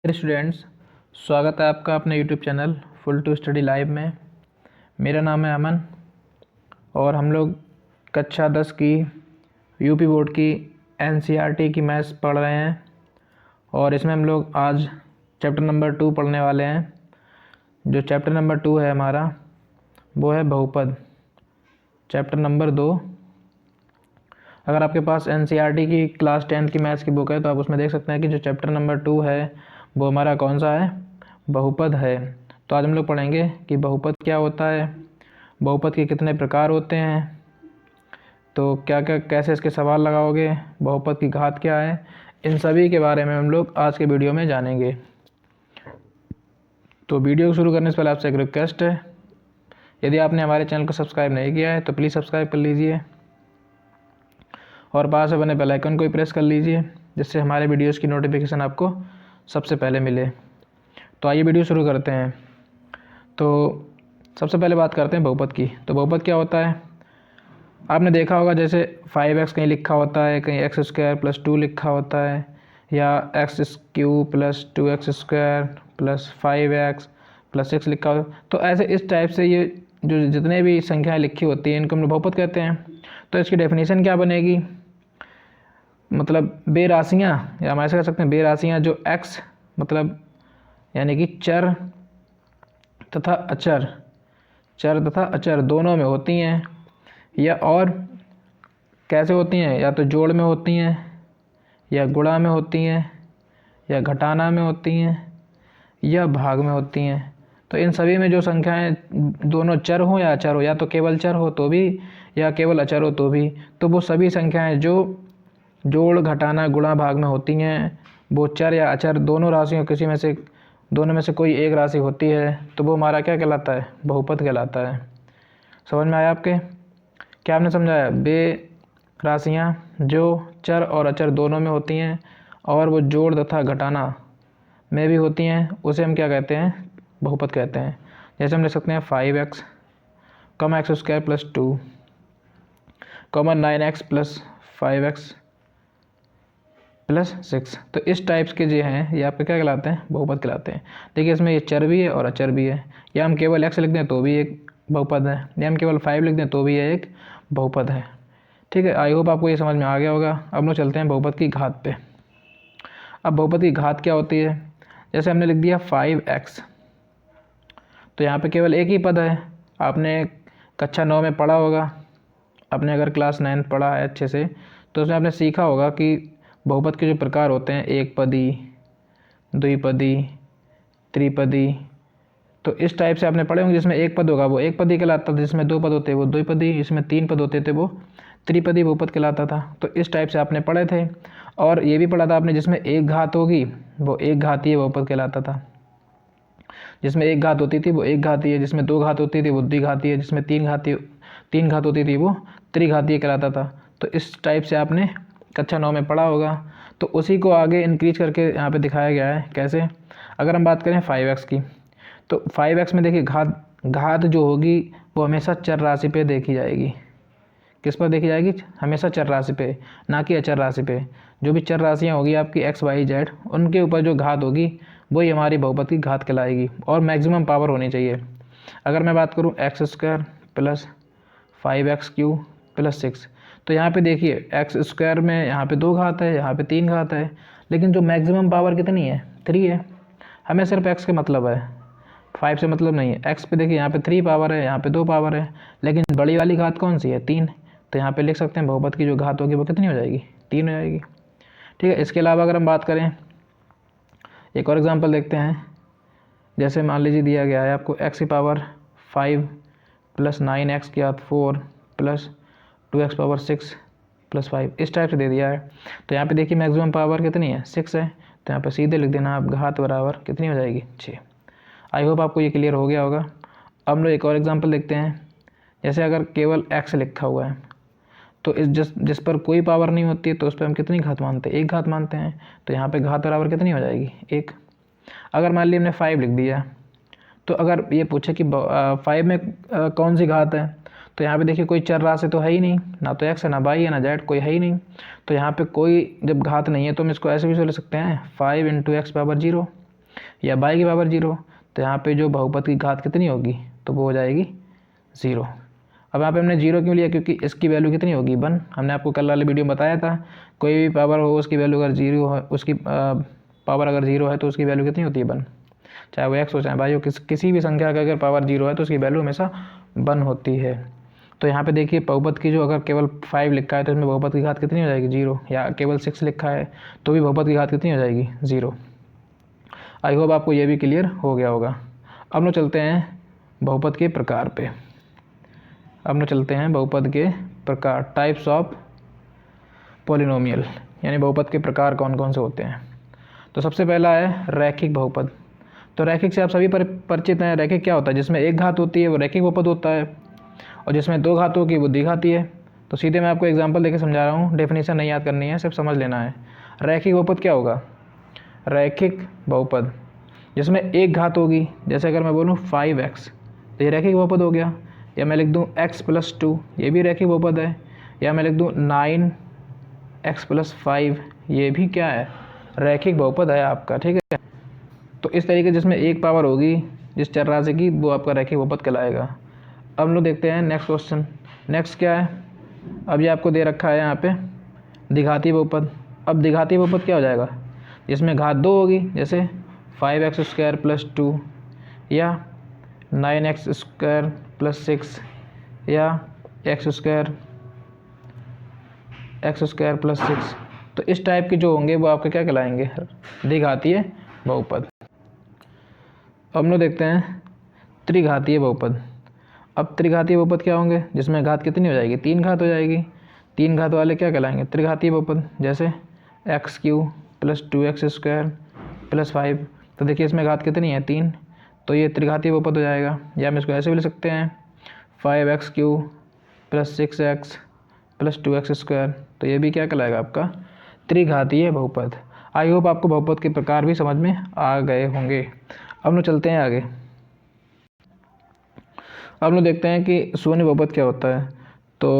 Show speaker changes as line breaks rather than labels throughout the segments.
Students, स्वागत है आपका अपने YouTube channel full to study live में। मेरा नाम है अमन और हम लोग कक्षा 10 की यूपी बोर्ड की एनसीईआरटी की मैथ्स पढ़ रहे हैं और इसमें हम लोग आज चैप्टर नंबर 2 पढ़ने वाले हैं। जो चैप्टर नंबर 2 है हमारा वो है बहुपद। चैप्टर नंबर 2, अगर आपके पास एनसीईआरटी की क्लास 10 की मैथ्स की बुक है तो आप उसमें देख सकते हैं कि जो चैप्टर नंबर 2 है वो हमारा कौन सा है, बहुपद है। तो आज हम लोग पढ़ेंगे कि बहुपद क्या होता है, बहुपद के कितने प्रकार होते हैं, तो क्या क्या कैसे इसके सवाल लगाओगे, बहुपद की घात क्या है, इन सभी के बारे में हम लोग आज के वीडियो में जानेंगे। तो वीडियो को शुरू करने से पहले आपसे एक रिक्वेस्ट है, यदि आपने हमारे चैनल को सब्सक्राइब नहीं किया है तो प्लीज़ सब्सक्राइब कर लीजिए और पास में बने बेल आइकन को भी प्रेस कर लीजिए जिससे हमारे वीडियोज़ की नोटिफिकेशन आपको सबसे पहले मिले। तो आइए वीडियो शुरू करते हैं। तो सबसे पहले बात करते हैं बहुपद की। तो बहुपद क्या होता है, आपने देखा होगा जैसे 5x कहीं लिखा होता है, कहीं x² + 2 लिखा होता है, या x³ + 2x² + 5x + 6 लिखा होता है। तो ऐसे इस टाइप से ये जो जितने भी संख्याएं लिखी होती हैं इनको हम लोग बहुपद कहते हैं। तो इसकी डेफिनेशन क्या बनेगी, मतलब बेराशियाँ, या हम ऐसे कह सकते हैं बेराशियाँ जो x मतलब यानी कि चर तथा अचर दोनों में होती हैं, या और कैसे होती हैं, या तो जोड़ में होती हैं, या गुणा में होती हैं, या घटाना में होती हैं, या भाग में होती हैं। तो इन सभी में जो संख्याएं दोनों चर हो या अचर हो, या तो केवल चर हो तो भी या केवल अचर हो तो भी, तो वो सभी संख्याएं जो जोड़ घटाना गुणा भाग में होती हैं वो चर या अचर दोनों राशियों किसी में से दोनों में से कोई एक राशि होती है तो वो हमारा क्या कहलाता है, बहुपद कहलाता है। समझ में आया आपके, क्या आपने समझाया? बे राशियाँ जो चर और अचर दोनों में होती हैं और वो जोड़ तथा घटाना में भी होती हैं उसे हम क्या कहते हैं, बहुपद कहते हैं। जैसे हम लिख सकते हैं 5x, x² + 2, 9x + 5x + 6। तो इस टाइप्स के जो हैं ये आपके क्या कहलाते हैं, बहुपद कहलाते हैं। देखिए इसमें ये चर भी है और अचर भी है, या हम केवल x लिख दें तो भी एक बहुपद है, या हम केवल 5 लिख दें तो भी ये एक बहुपद है। ठीक है, आई होप आपको ये समझ में आ गया होगा। अब लोग चलते हैं बहुपद की घात पे। अब बहुपद की घात क्या होती है, जैसे हमने लिख दिया 5x, तो यहाँ पे केवल एक ही पद है। आपने कक्षा 9 में पढ़ा होगा, आपने अगर क्लास 9 पढ़ा है अच्छे से तो उसमें आपने सीखा होगा कि बहुपद के जो प्रकार होते हैं, एक पदी, द्विपदी, त्रिपदी। तो इस टाइप से आपने पढ़े होंगे, जिसमें एक पद होगा वो एक पदी कहलाता था, जिसमें दो पद होते वो द्विपदी, जिसमें 3 पद होते थे वो त्रिपदी बहुपद कहलाता था। तो इस टाइप से आपने पढ़े थे। और ये भी पढ़ा था आपने जिसमें एक घात होगी वो एक घातीय बहुपद कहलाता था, जिसमें एक घात होती थी वो एक घातीय, जिसमें 2 घात होती थी वो द्विघातीय, जिसमें 3 घात होती थी वो त्रिघातीय कहलाता था। तो इस टाइप से आपने कक्षा 9 में पढ़ा होगा। तो उसी को आगे इंक्रीज करके यहाँ पे दिखाया गया है। कैसे, अगर हम बात करें 5x की, तो 5x में देखिए घात जो होगी वो हमेशा चर राशि पे देखी जाएगी। किस पर देखी जाएगी, हमेशा चर राशि पे, ना कि अचर राशि पे। जो भी चर राशियाँ होगी आपकी x, y, z, उनके ऊपर जो घात होगी वही हमारी बहुपद की घात कहलाएगी, और मैक्सिमम पावर होनी चाहिए। अगर मैं बात करूँ x² + 5x³ + 6, तो यहाँ पे देखिए x² में यहाँ पे 2 घात है, यहाँ पे 3 घात है, लेकिन जो मैक्सिमम पावर कितनी है, 3 है। हमें सिर्फ x के मतलब है, 5 से मतलब नहीं है। x पे देखिए यहाँ पे 3 पावर है, यहाँ पे 2 पावर है, लेकिन बड़ी वाली घात कौन सी है, 3। तो यहाँ पे लिख सकते हैं बहुपद की जो घात होगी वो कितनी हो जाएगी, 3 हो जाएगी। ठीक है, इसके अलावा अगर हम बात करें, एक और एग्जांपल देखते हैं। जैसे मान लीजिए दिया गया है आपको x⁵ + 9x 4 + 2x 6 + 5, इस टाइप से दे दिया है। तो यहाँ पे देखिए मैक्सिमम पावर कितनी है, 6 है। तो यहाँ पे सीधे लिख देना आप घात बराबर कितनी हो जाएगी, 6। आई होप आपको ये क्लियर हो गया होगा। अब हम लोग एक और एग्जांपल देखते हैं। जैसे अगर केवल x लिखा हुआ है तो जिस पर कोई पावर नहीं होती है तो उस पर हम कितनी घात मानते हैं, एक घात मानते हैं। तो यहाँ पे घात बराबर कितनी हो जाएगी, 1। अगर मान लीजिए हमने 5 लिख दिया, तो अगर ये पूछे कि 5 में कौन सी घात है, तो यहाँ पे देखिए कोई चर राशि तो है ही नहीं, ना तो x है, ना y है, ना z, कोई है ही नहीं। तो यहाँ पे कोई जब घात नहीं है तो हम इसको ऐसे भी लिख सकते हैं 5 × x⁻0। या बाई की पावर 0, तो यहाँ पे जो बहुपद की घात कितनी होगी, तो वो हो जाएगी 0। अब यहाँ पे हमने 0 क्यों लिया, क्योंकि इसकी वैल्यू कितनी होगी 1। हमने आपको कल वाले वीडियो में बताया था, कोई भी पावर हो उसकी वैल्यू अगर 0 है, उसकी पावर अगर 0 है तो उसकी वैल्यू कितनी होती है 1, चाहे वो x हो चाहे y हो, किसी भी संख्या का अगर पावर 0 है तो उसकी वैल्यू हमेशा 1 होती है। तो यहाँ पे देखिए बहुपद की जो अगर केवल 5 लिखा है तो इसमें बहुपद की घात कितनी हो जाएगी 0, या केवल 6 लिखा है तो भी बहुपद की घात कितनी हो जाएगी 0। आई होप आपको ये भी क्लियर हो गया होगा। अब लोग चलते हैं बहुपद के प्रकार पे। अब लोग चलते हैं बहुपद के प्रकार, टाइप्स ऑफ पॉलिनोमियल, यानी बहुपद के प्रकार कौन कौन से होते हैं। तो सबसे पहला है रैखिक बहुपद। तो रैखिक से आप सभी परिचित हैं। रैखिक क्या होता है, जिसमें एक घात होती है वो रैखिक बहुपद होता है, और जिसमें 2 घात होगी वो द्विघाती है। तो सीधे मैं आपको एग्जांपल देके समझा रहा हूँ, डेफिनेशन नहीं याद करनी है, सिर्फ समझ लेना है। रैखिक बहुपद क्या होगा, रैखिक बहुपद जिसमें एक घात होगी, जैसे अगर मैं बोलूँ 5x तो ये रैखिक बहुपद हो गया, या मैं लिख दूँ x+2 ये भी रैखिक बहुपद है, या मैं लिख दूँ 9x+5 ये भी क्या है, रैखिक बहुपद है आपका, ठीक है। तो इस तरीके जिसमें एक पावर होगी जिस चर राशि की, वो आपका रैखिक बहुपद कहलाएगा। अब हम लोग देखते हैं नेक्स्ट क्वेश्चन। नेक्स्ट क्या है, अब ये आपको दे रखा है यहाँ पे द्विघाती बहुपद। अब द्विघाती बहुपद क्या हो जाएगा, जिसमें घात 2 होगी, जैसे 5x² + 2 या 9x² + 6 या x² + 6। तो इस टाइप के जो होंगे वो आपके क्या कहलाएंगे, द्विघातीय बहुपद। अब हम लोग देखते हैं त्रिघातीय बहुपद। अब त्रिघातीय बहुपद क्या होंगे, जिसमें घात कितनी हो जाएगी, 3 घात हो जाएगी। 3 घात वाले क्या कहलाएंगे, त्रिघातीय बहुपद, जैसे x³ + 2x² + 5। तो देखिए इसमें घात कितनी है 3, तो ये त्रिघातीय बहुपद हो जाएगा। या हम इसको ऐसे भी लिख सकते हैं 5x³ + 6x + 2x², तो ये भी क्या कहलाएगा आपका त्रिघातीय बहुपद। आई होप आपको बहुपद के प्रकार भी समझ में आ गए होंगे। अब लोग चलते हैं आगे। अब लोग देखते हैं कि शून्य बहुपद क्या होता है। तो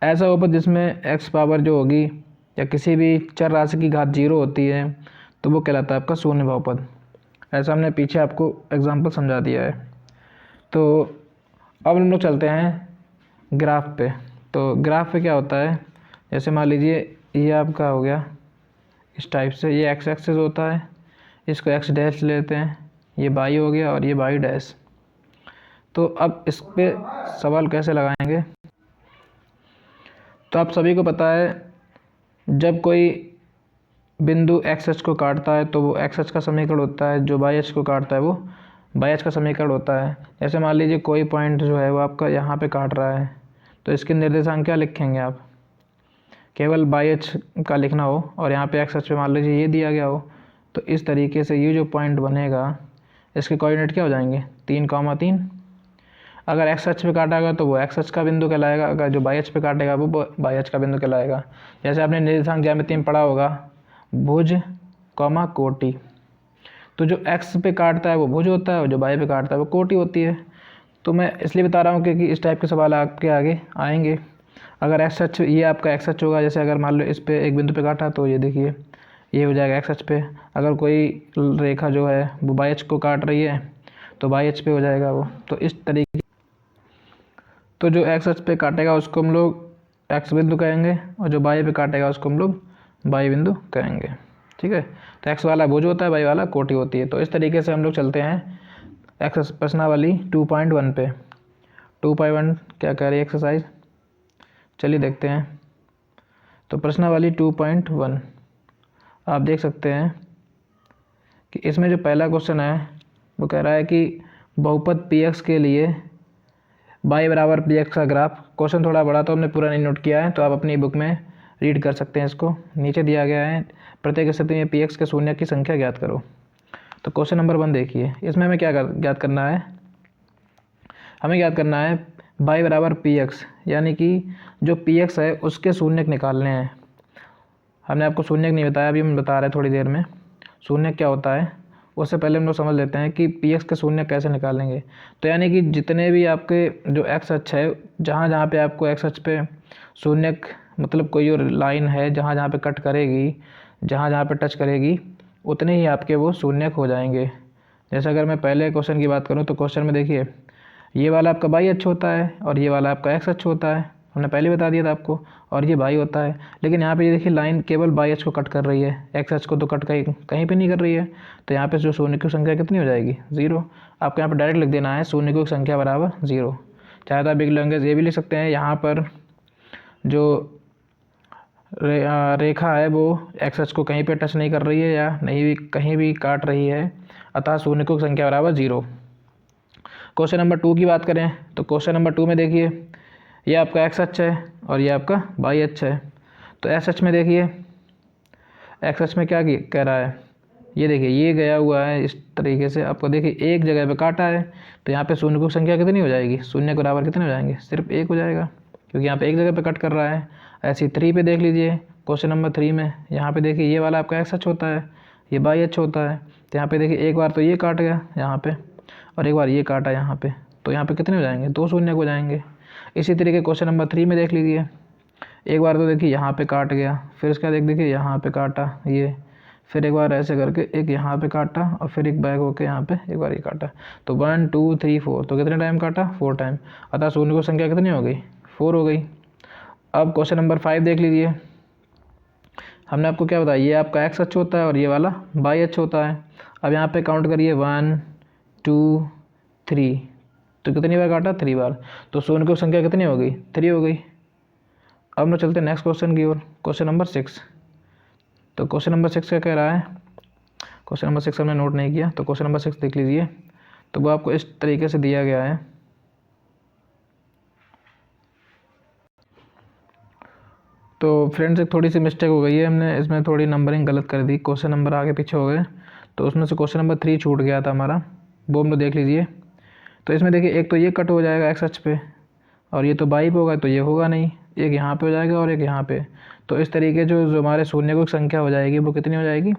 ऐसा बहुपद जिसमें x पावर जो होगी या किसी भी चर राशि की घात 0 होती है तो वो कहलाता है आपका शून्य बहुपद। ऐसा हमने पीछे आपको एग्जांपल समझा दिया है। तो अब हम लोग चलते हैं ग्राफ पे। तो ग्राफ पे क्या होता है, जैसे मान लीजिए ये आपका हो गया इस टाइप से, ये x एक्सिस होता है, इसको x डैश लेते हैं, ये y हो गया और ये y डैश। तो अब इस पे सवाल कैसे लगाएंगे, तो आप सभी को पता है जब कोई बिंदु x अक्ष को काटता है तो वो x अक्ष का समीकरण होता है, जो y अक्ष को काटता है वो y अक्ष का समीकरण होता है। जैसे मान लीजिए कोई पॉइंट जो है वो आपका यहाँ पे काट रहा है, तो इसके निर्देशांक क्या लिखेंगे आप, केवल y अक्ष का लिखना हो और यहाँ पे x अक्ष पे मान लीजिए ये दिया गया हो, तो इस तरीके से ये जो पॉइंट बनेगा इसके कोऑर्डिनेट क्या हो जाएंगे 3,3। अगर x अक्ष पे काटेगा तो वो x अक्ष का बिंदु कहलाएगा, अगर जो y अक्ष पे काटेगा वो y अक्ष का बिंदु कहलाएगा। जैसे आपने निर्देशांक ज्यामिति में पढ़ा होगा भुज कोटि, तो जो x पे काटता है वो भुज होता है और जो y पे काटता है वो कोटि होती है। तो मैं इसलिए बता रहा हूँ क्योंकि इस टाइप के सवाल आपके आगे आएंगे। अगर x अक्ष ये आपका x अक्ष होगा, जैसे अगर मान लो इस पे एक बिंदु पे काटा तो ये देखिए ये हो जाएगा x अक्ष पे। अगर कोई रेखा जो है वो y अक्ष को काट रही है तो y अक्ष पे हो जाएगा वो। तो इस तरीके, तो जो x अक्ष पे काटेगा उसको हम लोग x बिंदु कहेंगे और जो y पे काटेगा उसको हम लोग y बिंदु कहेंगे, ठीक है। तो x वाला भुज होता है, y वाला कोटि होती है। तो इस तरीके से हम लोग चलते हैं एक्स प्रश्नावली 2.1 पे। 2.1 क्या कह रही है एक्सरसाइज, चलिए देखते हैं। तो प्रश्नावली 2.1 आप देख सकते हैं कि इसमें जो पहला क्वेश्चन है वो कह रहा है कि बहुपद px के लिए y = px का ग्राफ। क्वेश्चन थोड़ा बड़ा तो हमने पूरा नहीं नोट किया है, तो आप अपनी बुक में रीड कर सकते हैं इसको। नीचे दिया गया है प्रत्येक स्थिति में px के शून्य की संख्या ज्ञात करो। तो क्वेश्चन नंबर 1 देखिए, इसमें हमें क्या ज्ञात करना है, हमें ज्ञात करना है y = px, यानी कि जो px है उसके शून्यक निकालने हैं। हमने आपको शून्यक नहीं बताया, अभी हम बता रहे हैं थोड़ी देर में शून्यक क्या होता है। उससे पहले हम लोग समझ लेते हैं कि px के शून्य कैसे निकालेंगे। तो यानी कि जितने भी आपके जो x अक्ष है, जहाँ जहाँ पे आपको x अक्ष पे शून्यक मतलब कोई और लाइन है जहाँ जहाँ पे कट करेगी, जहाँ जहाँ पे टच करेगी, उतने ही आपके वो शून्यक हो जाएंगे। जैसे अगर मैं पहले क्वेश्चन की बात करूँ तो क्वेश्चन में देखिए ये वाला आपका बाई अक्ष होता है और ये वाला आपका एक्स अक्ष होता है, हमने पहले बता दिया था आपको, और ये बाई होता है। लेकिन यहाँ पे ये देखिए लाइन केवल बाई अक्ष को कट कर रही है, एक्स अक्ष को तो कट कहीं पे नहीं कर रही है। तो यहाँ पे जो शून्य की संख्या कितनी हो जाएगी, 0। आपको यहाँ पर डायरेक्ट लिख देना है शून्य की संख्या बराबर 0। चाहे तो आप बिग लैंग्वेज ये भी लिख सकते हैं, यहाँ पर जो रेखा है वो एक्स अक्ष को कहीं पे टच नहीं कर रही है या नहीं भी कहीं भी काट रही है, अतः शून्य की संख्या बराबर 0। क्वेश्चन नंबर 2 की बात करें तो क्वेश्चन नंबर 2 में देखिए ये आपका एक्स अक्ष है और ये आपका वाई अक्ष है। तो एक्स अक्ष में देखिए, एक्स अक्ष में क्या कह रहा है, ये देखिए ये गया हुआ है इस तरीके से, आपको देखिए एक जगह पे काटा है, तो यहाँ पे शून्य की संख्या कितनी हो जाएगी, शून्य के बराबर कितने हो जाएंगे, सिर्फ 1 हो जाएगा, क्योंकि यहाँ पे एक जगह पे कट कर रहा है। ऐसे 3 पे देख लीजिए, क्वेश्चन नंबर 3 में यहाँ पे देखिए ये वाला आपका एक्स अक्ष होता है, ये वाई अक्ष होता है। तो यहाँ पे देखिए एक बार तो ये काट गया यहाँ पे और एक बार ये काटा यहाँ पे, तो यहाँ पे कितने हो जाएंगे, 2 शून्य हो जाएंगे। इसी तरीके क्वेश्चन नंबर 3 में देख लीजिए, एक बार तो देखिए यहाँ पे काट गया, फिर उसके बाद देखिए यहाँ पे काटा ये, फिर एक बार ऐसे करके एक यहाँ पे काटा और फिर एक बैक होके यहाँ पे एक बार ये काटा। तो 1 2 3 4, तो कितने टाइम काटा, 4 टाइम, अतः शून्य की संख्या कितनी हो गई, 4 हो गई। अब क्वेश्चन नंबर 5 देख लीजिए, हमने आपको क्या बताया, ये आपका एक्स अक्ष होता है और ये वाला वाई अक्ष होता है। अब यहाँ पे काउंट करिए 1 2 3, तो कितनी बार काटा, 3 बार, तो शून्य की संख्या कितनी हो गई, 3 हो गई। अब हम चलते हैं नेक्स्ट क्वेश्चन की ओर, क्वेश्चन नंबर 6। तो क्वेश्चन नंबर 6 क्या कह रहा है, क्वेश्चन नंबर 6 हमने नोट नहीं किया, तो क्वेश्चन नंबर 6 देख लीजिए। तो वो आपको इस तरीके से दिया गया है। तो फ्रेंड्स एक थोड़ी सी मिस्टेक हो गई है, हमने इसमें थोड़ी नंबरिंग गलत कर दी, क्वेश्चन नंबर आगे पीछे हो गए, तो उसमें से क्वेश्चन नंबर 3 छूट गया था हमारा, वो हम लोग देख लीजिए। तो इसमें देखिए एक तो ये कट हो जाएगा एक्स अक्ष पे और ये तो बाई पे होगा, तो ये होगा नहीं, एक यहाँ पे हो जाएगा और एक यहाँ पे। तो इस तरीके जो हमारे शून्य की संख्या हो जाएगी वो कितनी हो जाएगी,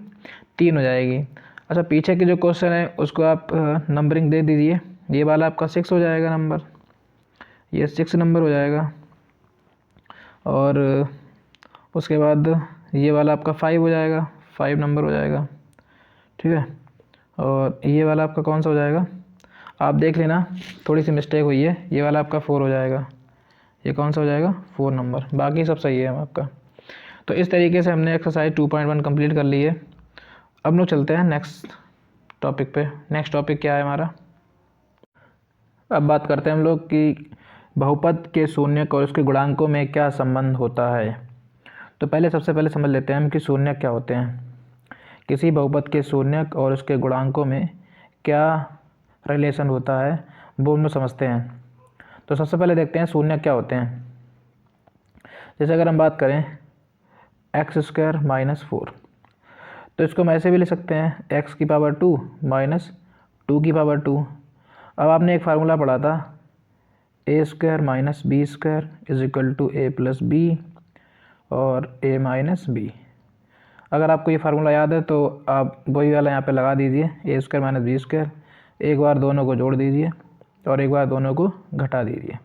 3 हो जाएगी। अच्छा पीछे के जो क्वेश्चन है उसको आप नंबरिंग दे दीजिए, ये वाला आपका 6 हो जाएगा नंबर, ये 6 नंबर हो जाएगा, और उसके बाद ये वाला आपका 5 हो जाएगा, 5 नंबर हो जाएगा, ठीक है। और ये वाला आपका कौन सा हो जाएगा, आप देख लेना थोड़ी सी मिस्टेक हुई है, ये वाला आपका 4 हो जाएगा, ये कौन सा हो जाएगा, 4 नंबर, बाकी सब सही है आपका। तो इस तरीके से हमने एक्सरसाइज 2.1 कंप्लीट कर ली है। अब लोग चलते हैं नेक्स्ट टॉपिक पे। नेक्स्ट टॉपिक क्या है हमारा, अब बात करते हैं हम लोग कि बहुपद के शून्यक और उसके गुणांकों में क्या संबंध होता है। तो पहले सबसे पहले समझ लेते हैं हम कि शून्यक क्या होते हैं, किसी बहुपद के शून्यक और उसके गुणांकों में क्या रिलेशन होता है वो हम लोग समझते हैं। तो सबसे पहले देखते हैं शून्यक क्या होते हैं। जैसे अगर हम बात करें एक्स स्क्वायर माइनस 4, तो इसको हम ऐसे भी लिख सकते हैं एक्स की पावर 2 माइनस 2 की पावर 2। अब आपने एक फार्मूला पढ़ा था A square minus B square is equal to A plus B और ए माइनस बी। अगर आपको ये फार्मूला याद है तो आप वही वाला यहाँ पे लगा दीजिए, ए स्क्वायर माइनस बी स्क्वायर, एक बार दोनों को जोड़ दीजिए और एक बार दोनों को घटा दीजिए।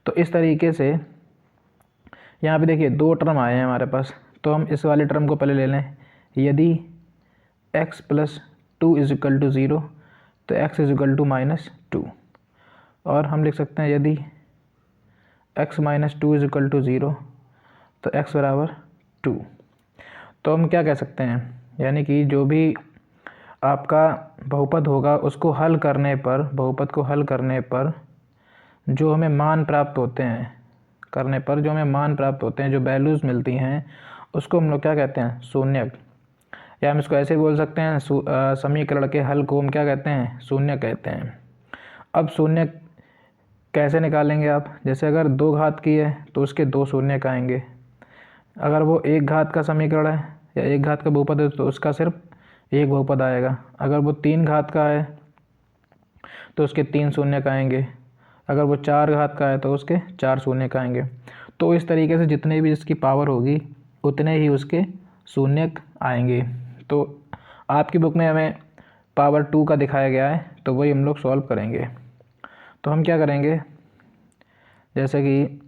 तो इस तरीके से यहाँ पे देखिए 2 टर्म आए हैं हमारे पास, तो हम इस वाले टर्म को पहले ले लें। यदि x plus 2 is equal to 0 तो x is equal to minus 2, और हम लिख सकते हैं यदि x minus 2 is equal to 0 तो x बराबर 2। तो हम क्या कह सकते हैं, यानी कि जो भी आपका बहुपद होगा उसको हल करने पर, बहुपद को हल करने पर जो हमें मान प्राप्त होते हैं, जो हमें मान प्राप्त होते हैं, जो वैल्यूज़ मिलती हैं, उसको हम लोग क्या कहते हैं, शून्यक। या हम इसको ऐसे बोल सकते हैं समीकरण के हल को हम क्या कहते हैं, शून्य कहते हैं। अब शून्य कैसे निकालेंगे आप, जैसे अगर 2 घात की है तो उसके 2 शून्यक आएंगे। अगर वो 1 घात का समीकरण है या 1 घात का बहुपद है तो उसका सिर्फ 1 बहुपद आएगा। अगर वो 3 घात का है तो उसके 3 शून्यक आएंगे। अगर वो 4 घात का है तो उसके 4 शून्यक आएंगे। तो इस तरीके से जितने भी इसकी पावर होगी उतने ही उसके शून्यक आएंगे। तो आपकी बुक में हमें पावर 2 का दिखाया गया है, तो वही हम लोग सॉल्व करेंगे। तो हम क्या करेंगे, जैसे कि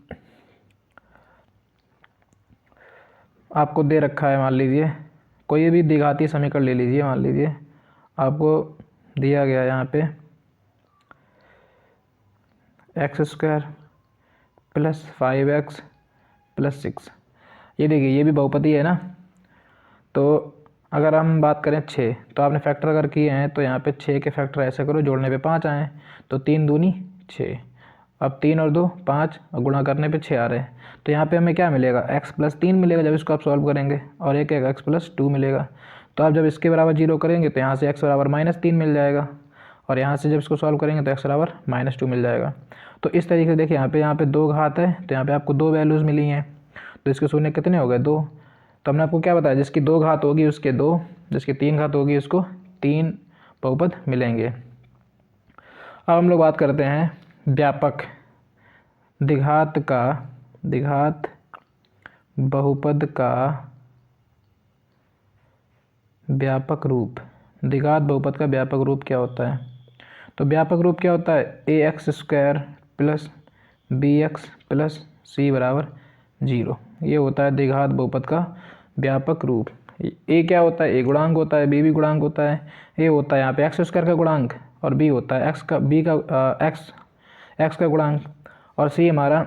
आपको दे रखा है, मान लीजिए कोई भी द्विघाती समीकरण ले लीजिए, मान लीजिए आपको दिया गया यहाँ पे x² प्लस 5x प्लस 6। ये देखिए ये भी बहुपदी है ना। तो अगर हम बात करें 6, तो आपने फैक्टर अगर किए हैं तो यहाँ पे 6 के फैक्टर ऐसे करो, जोड़ने पे 5 आए, तो 3 दूनी 6। अब 3 और 2 5 और गुणा करने पे 6 आ रहे हैं। तो यहाँ पे हमें क्या मिलेगा, x प्लस 3 मिलेगा जब इसको आप सॉल्व करेंगे, और एक x प्लस 2 मिलेगा। तो आप जब इसके बराबर 0 करेंगे तो यहाँ से x बराबर -3 मिल जाएगा, और यहाँ से जब इसको सॉल्व करेंगे तो x बराबर -2 मिल जाएगा। तो इस तरीके से देखिए यहाँ पे 2 घात है, तो यहाँ पे आपको 2 वैल्यूज़ मिली हैं। तो इसके शून्य कितने हो गए, 2। तो हमने आपको क्या बताया, जिसकी 2 घात होगी उसके 2, जिसकी 3 घात होगी उसको 3 बहुपद मिलेंगे। अब हम लोग बात करते हैं व्यापक द्विघात बहुपद का व्यापक रूप। द्विघात बहुपद का व्यापक रूप क्या होता है? तो व्यापक रूप क्या होता है, ax² plus bx plus c बराबर 0। ये होता है द्विघात बहुपद का व्यापक रूप। a क्या होता है, a गुणांक होता है, b भी गुणांक होता है। a होता है यहाँ पे x² का गुणांक, और b होता है x का गुणांक, और c हमारा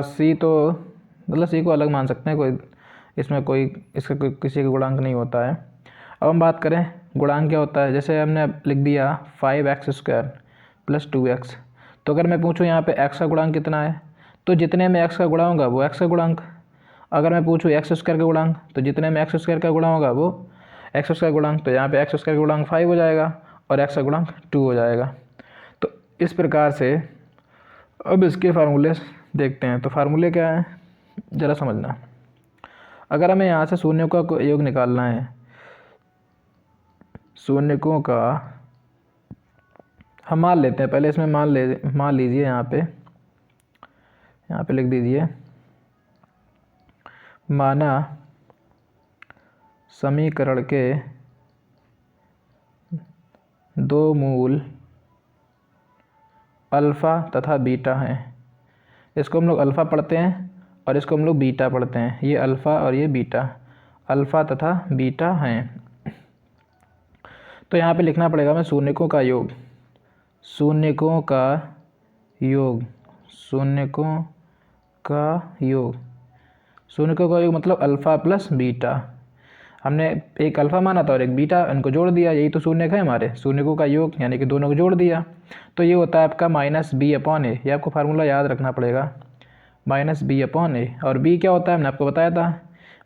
c तो मतलब c को अलग मान सकते हैं, कोई किसी का गुणांक नहीं होता है। अब हम बात करें गुणांक क्या होता है, जैसे हमने लिख दिया 5x² प्लस 2x। तो अगर मैं पूछूं यहाँ पे x का गुणांक कितना है, तो जितने में x का गुणा होगा वो x का गुणांक। अगर मैं पूछूं x² का गुणांक, तो जितने में x² का गुणा होगा वो x² का गुणांक। तो यहाँ पे x² का गुणांक 5 हो जाएगा और x का गुणांक 2 हो जाएगा। तो इस प्रकार से अब इसके फार्मूले देखते हैं। तो फार्मूले क्या है ज़रा समझना। अगर हमें यहाँ से शून्यों का योग निकालना है, शून्यकों का हम मान लेते हैं, पहले इसमें मान लीजिए यहाँ पे लिख दीजिए, माना समीकरण के 2 मूल अल्फ़ा तथा बीटा हैं। इसको हम लोग अल्फ़ा पढ़ते हैं और इसको हम लोग बीटा पढ़ते हैं। ये अल्फ़ा और ये बीटा, अल्फ़ा तथा बीटा हैं। तो यहाँ पे लिखना पड़ेगा हमें शून्यकों का योग, शून्यकों का योग, शून्यकों का योग, शून्यकों का योग मतलब अल्फ़ा प्लस बीटा। हमने एक अल्फ़ा माना था और एक बीटा, इनको जोड़ दिया, यही तो शून्यक है हमारे। शून्यकों का योग यानी कि दोनों को जोड़ दिया, तो ये होता है आपका -b/a। ये आपको फार्मूला याद रखना पड़ेगा, -b/a। और b क्या होता है हमने आपको बताया था,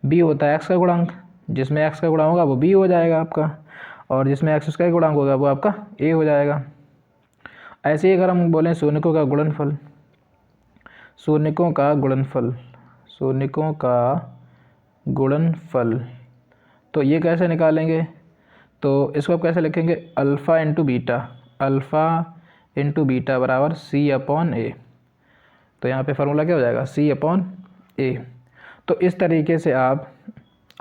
b होता है x का गुणांक, जिसमें x का गुणांक होगा वो b हो जाएगा आपका, और जिसमें x² का गुणांक होगा वो आपका a हो जाएगा। ऐसे ही अगर हम बोलें शून्यकों का गुणनफल, शून्यकों का गुणनफल, शून्यकों का गुणनफल, तो ये कैसे निकालेंगे, तो इसको आप कैसे लिखेंगे, alpha into beta, alpha into beta बराबर c/a। तो यहाँ पे फार्मूला क्या हो जाएगा, c/a। तो इस तरीके से आप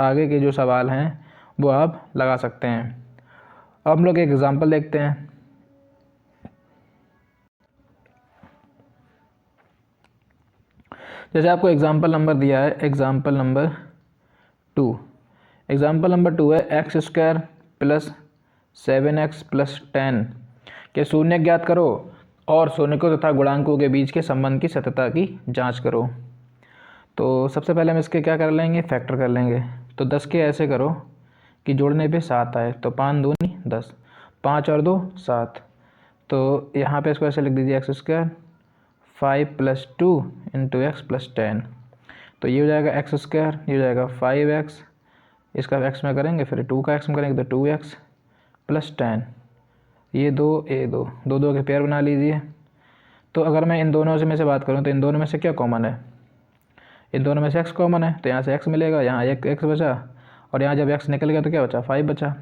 आगे के जो सवाल हैं वो आप लगा सकते हैं। अब हम लोग एक एग्जांपल देखते हैं। जैसे आपको एग्जांपल नंबर दिया है, एग्जांपल नंबर 2। एग्जांपल नंबर 2 है x² प्लस 7x प्लस 10 के शून्य ज्ञात करो और शून्यकों तथा गुणांकों के बीच के संबंध की सत्यता की जांच करो। तो सबसे पहले हम इसके क्या कर लेंगे, फैक्टर कर लेंगे। तो 10 के ऐसे करो कि जोड़ने पे 7 आए, तो 5 दूनी 10, 5 और 2 7। तो यहाँ पे इसको ऐसे लिख दीजिए x² 5 + 2 × x + 10। तो ये हो जाएगा x², ये हो जाएगा 5x, इसका x में करेंगे फिर 2 का x में करेंगे तो 2x + 10। ये 2 ये 2 दो दो के पेयर बना लीजिए। तो अगर मैं इन दोनों में से बात करूँ तो इन दोनों में से क्या कॉमन है, इन दोनों में से x कॉमन है, तो यहाँ से x मिलेगा, यहाँ एक x बचा, और यहाँ जब x निकल गया तो क्या बचा, 5 बचा।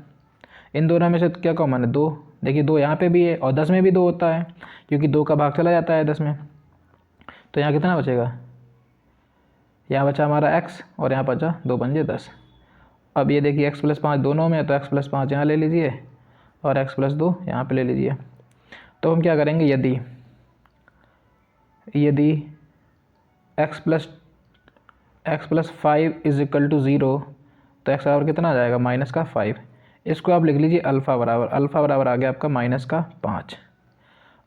इन दोनों में से क्या कॉमन है, 2। देखिए 2 यहाँ पे भी है और 10 में भी 2 होता है, क्योंकि 2 का भाग चला जाता है 10 में। तो यहाँ कितना बचेगा, यहाँ बचा हमारा x और यहाँ बचा 2 पंजे 10। अब ये देखिए x + 5 दोनों में है, तो x + 5 यहाँ ले लीजिए और x + 2 यहाँ पे ले लीजिए। तो हम क्या करेंगे, यदि x + 5 = 0, तो x बराबर कितना आ जाएगा, -5। इसको आप लिख लीजिए अल्फ़ा बराबर आ गया आपका -5।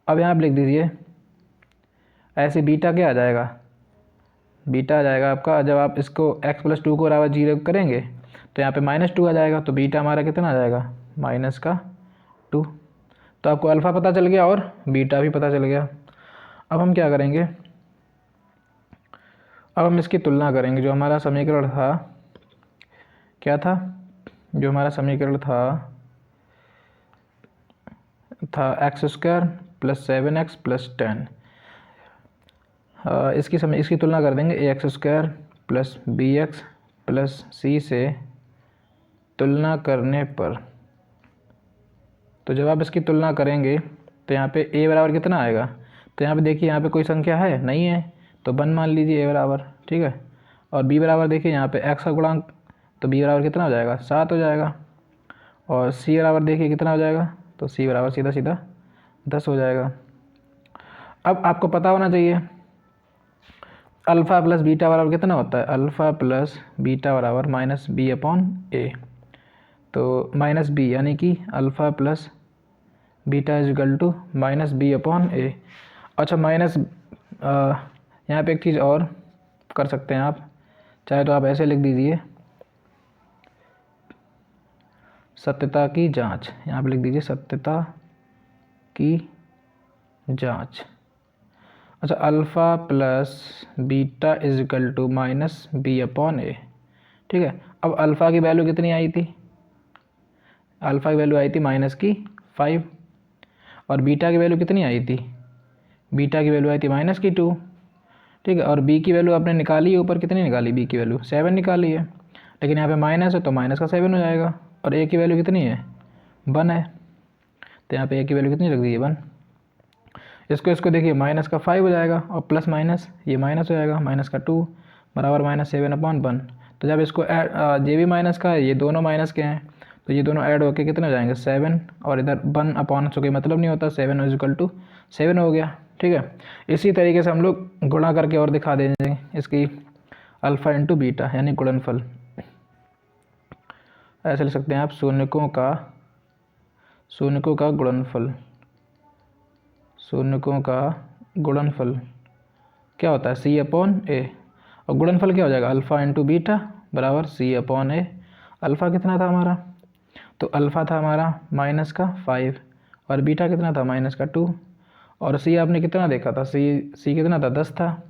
अब यहाँ आप लिख दीजिए ऐसे बीटा क्या आ जाएगा, बीटा आ जाएगा आपका, जब आप इसको x+2 को बराबर 0 करेंगे तो यहाँ पे -2 आ जाएगा, तो बीटा हमारा कितना आ जाएगा -2। तो आपको अल्फ़ा पता चल गया और बीटा भी पता चल गया। अब हम क्या करेंगे, अब हम इसकी तुलना करेंगे। जो हमारा समीकरण था क्या था, जो हमारा समीकरण था x² + 7x + 10। इसकी तुलना कर देंगे ax² + bx + c से तुलना करने पर। तो जब आप इसकी तुलना करेंगे तो यहाँ पे a बराबर कितना आएगा, तो यहाँ पे देखिए यहाँ पे कोई संख्या है नहीं है, तो 1 मान लीजिए a बराबर, ठीक है। और b बराबर देखिए यहाँ पे x का गुणांक, तो b बराबर कितना हो जाएगा 7 हो जाएगा। और c बराबर देखिए कितना हो जाएगा, तो c बराबर सीधा सीधा 10 हो जाएगा। अब आपको पता होना चाहिए अल्फ़ा प्लस बीटा बराबर कितना होता है, अल्फ़ा प्लस बीटा बराबर -b/a। तो -b यानी कि अल्फ़ा प्लस बीटा = -b/a। अच्छा यहाँ पे एक चीज़ और कर सकते हैं आप, चाहे तो आप ऐसे लिख दीजिए सत्यता की जांच, यहाँ पे लिख दीजिए सत्यता की जांच। अच्छा, अल्फ़ा प्लस बीटा = -b/a, ठीक है। अब अल्फ़ा की वैल्यू कितनी आई थी, अल्फ़ा की वैल्यू आई थी -5, और बीटा की वैल्यू कितनी आई थी, बीटा की वैल्यू आई थी -2, ठीक है। और बी की वैल्यू आपने निकाली है, ऊपर कितनी निकाली, बी की वैल्यू 7 निकाली है, लेकिन यहाँ पे माइनस है तो माइनस का 7 हो जाएगा। और ए की वैल्यू कितनी है, 1 है, तो यहाँ पे ए की वैल्यू कितनी रख दी है, 1। इसको देखिए -5 हो जाएगा, और प्लस माइनस ये माइनस हो जाएगा, -2 बराबर -7/1। तो जब इसको ये भी माइनस का है, ये दोनों माइनस के हैं, तो ये दोनों ऐड होके कितने हो जाएंगे 7, और इधर 1/, चूँकि मतलब नहीं होता, 7 = 7 हो गया, ठीक है। इसी तरीके से हम लोग गुणा करके और दिखा देंगे इसकी अल्फ़ा × बीटा यानी गुणनफल। ऐसे लिख सकते हैं आप शून्यकों का गुणनफल क्या होता है, c/a। और गुणनफल क्या हो जाएगा, अल्फ़ा × बीटा बराबर c/a। अल्फ़ा कितना था हमारा, तो अल्फ़ा था हमारा -5, और बीटा कितना था -2, और c आपने कितना देखा था, c कितना था 10 था।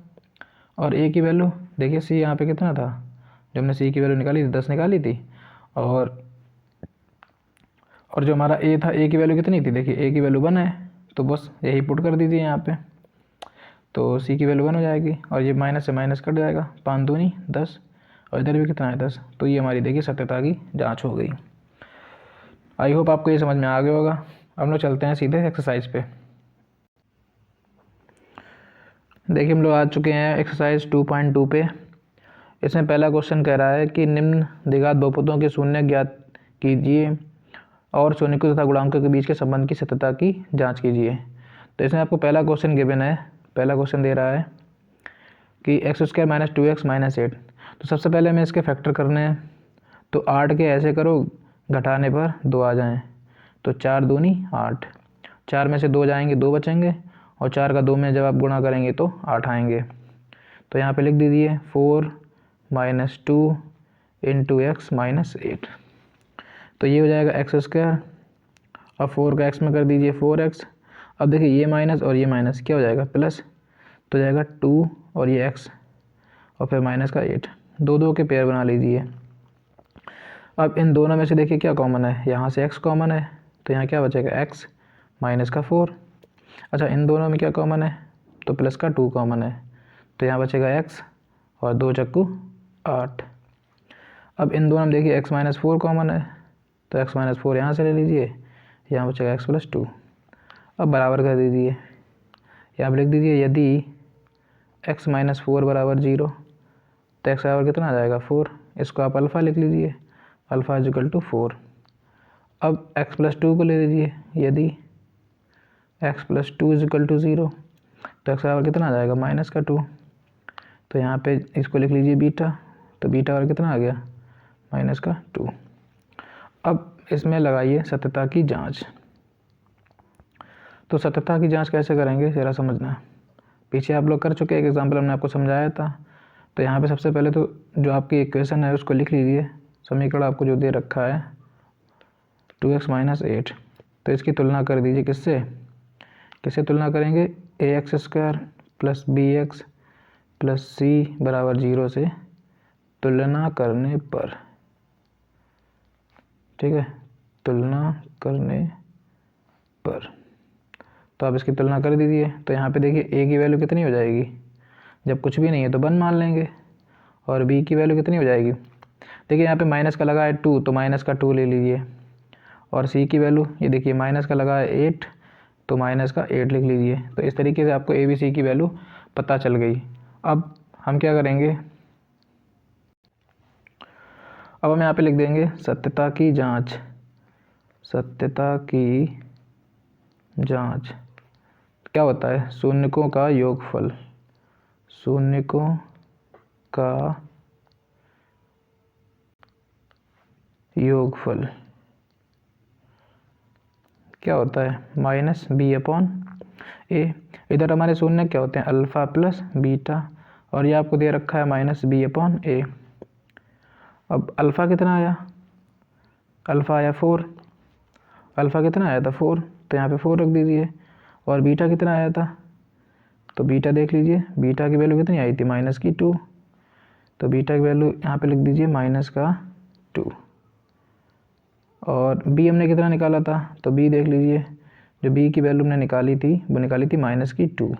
और a की वैल्यू देखिए, c यहाँ पे कितना था, जब हमने c की वैल्यू निकाली थी 10 निकाली थी। और जो हमारा a था, a की वैल्यू कितनी थी, देखिए a की वैल्यू 1 है, तो बस यही पुट कर दीजिए यहाँ पे, तो c की वैल्यू 1 हो जाएगी। और ये माइनस से माइनस कट जाएगा, 5 दूनी 10, और इधर भी कितना है 10। तो ये हमारी देखिए सत्यता की जाँच हो गई। आई होप आपको ये समझ में आ गया होगा। हम लोग चलते हैं सीधे एक्सरसाइज पे। देखिए हम लोग आ चुके हैं एक्सरसाइज 2.2 पे। इसमें पहला क्वेश्चन कह रहा है कि निम्न द्विघात बहुपदों के शून्य ज्ञात कीजिए और शून्यकों तथा गुणांकों के बीच के संबंध की सत्यता की जांच कीजिए। तो इसमें आपको पहला क्वेश्चन गिवन है, पहला क्वेश्चन दे रहा है कि x² - 2x - 8। तो सबसे पहले हमें इसके फैक्टर करने हैं। तो 8 के ऐसे करो घटाने पर 2 आ जाएँ, तो 4 दूनी 8, 4 में से 2 जाएंगे 2 बचेंगे, और 4 का 2 में जब आप गुणा करेंगे तो 8 आएंगे। तो यहाँ पे लिख दीजिए 4 - 2 × x - 8। तो ये हो जाएगा x², और 4 का x में कर दीजिए 4x। अब देखिए ये माइनस और ये माइनस क्या हो जाएगा, प्लस, तो जाएगा 2 और ये x, और फिर माइनस का 8, 2 के पेयर बना लीजिए। अब इन दोनों में से देखिए क्या कॉमन है, यहाँ से x कॉमन है, तो यहाँ क्या बचेगा x माइनस का 4। अच्छा, इन दोनों में क्या कॉमन है, तो प्लस का 2 कॉमन है, तो यहाँ बचेगा x, और 2 चक्कू 8। अब इन दोनों में देखिए x - 4 कॉमन है, तो x - 4 यहाँ से ले लीजिए, यहाँ बचेगा x + 2। अब बराबर कर दीजिए, यहाँ पर लिख दीजिए यदि x - 4 बराबर 0, तो x बराबर कितना आ जाएगा 4। इसको आप अल्फ़ा लिख लीजिए, अल्फ़ा = 4। अब x + 2 को ले लीजिए, यदि x + 2 = 0, तो x बराबर कितना आ जाएगा -2। तो यहाँ पे इसको लिख लीजिए बीटा, तो बीटा बराबर कितना आ गया -2। अब इसमें लगाइए सत्यता की जांच। तो सत्यता की जांच कैसे करेंगे ज़रा समझना। पीछे आप लोग कर चुके, एक एग्जाम्पल हमने आपको समझाया था। तो यहाँ पे सबसे पहले तो जो आपकी इक्वेशन है उसको लिख लीजिए, समीकरण आपको जो दे रखा है 2x - 8। तो इसकी तुलना कर दीजिए किससे तुलना करेंगे, ax² + bx + c = 0 से तुलना करने पर, ठीक है, तुलना करने पर। तो आप इसकी तुलना कर दीजिए। तो यहाँ पे देखिए a की वैल्यू कितनी हो जाएगी, जब कुछ भी नहीं है तो 1 मान लेंगे, और b की वैल्यू कितनी हो जाएगी, देखिए यहाँ पे माइनस का लगा है 2 तो माइनस का 2 ले लीजिए, और c की वैल्यू ये देखिए माइनस का लगा है 8 तो माइनस का 8 लिख लीजिए। तो इस तरीके से आपको a b c की वैल्यू पता चल गई। अब हम क्या करेंगे, अब हम यहाँ पे लिख देंगे सत्यता की जांच। सत्यता की जांच क्या होता है, शून्यकों का योगफल। शून्यकों का योगफल क्या होता है, -b/a। इधर हमारे शून्य क्या होते हैं, अल्फ़ा प्लस बीटा, और ये आपको दे रखा है -b/a। अब अल्फ़ा कितना आया, अल्फ़ा आया 4, अल्फ़ा कितना आया था 4, तो यहाँ पे 4 रख दीजिए। और बीटा कितना आया था, तो बीटा देख लीजिए, बीटा की वैल्यू कितनी आई थी -2, तो बीटा की वैल्यू यहाँ पे लिख दीजिए -2। और b हमने कितना निकाला था, तो b देख लीजिए, जो b की वैल्यू हमने निकाली थी वो निकाली थी -2।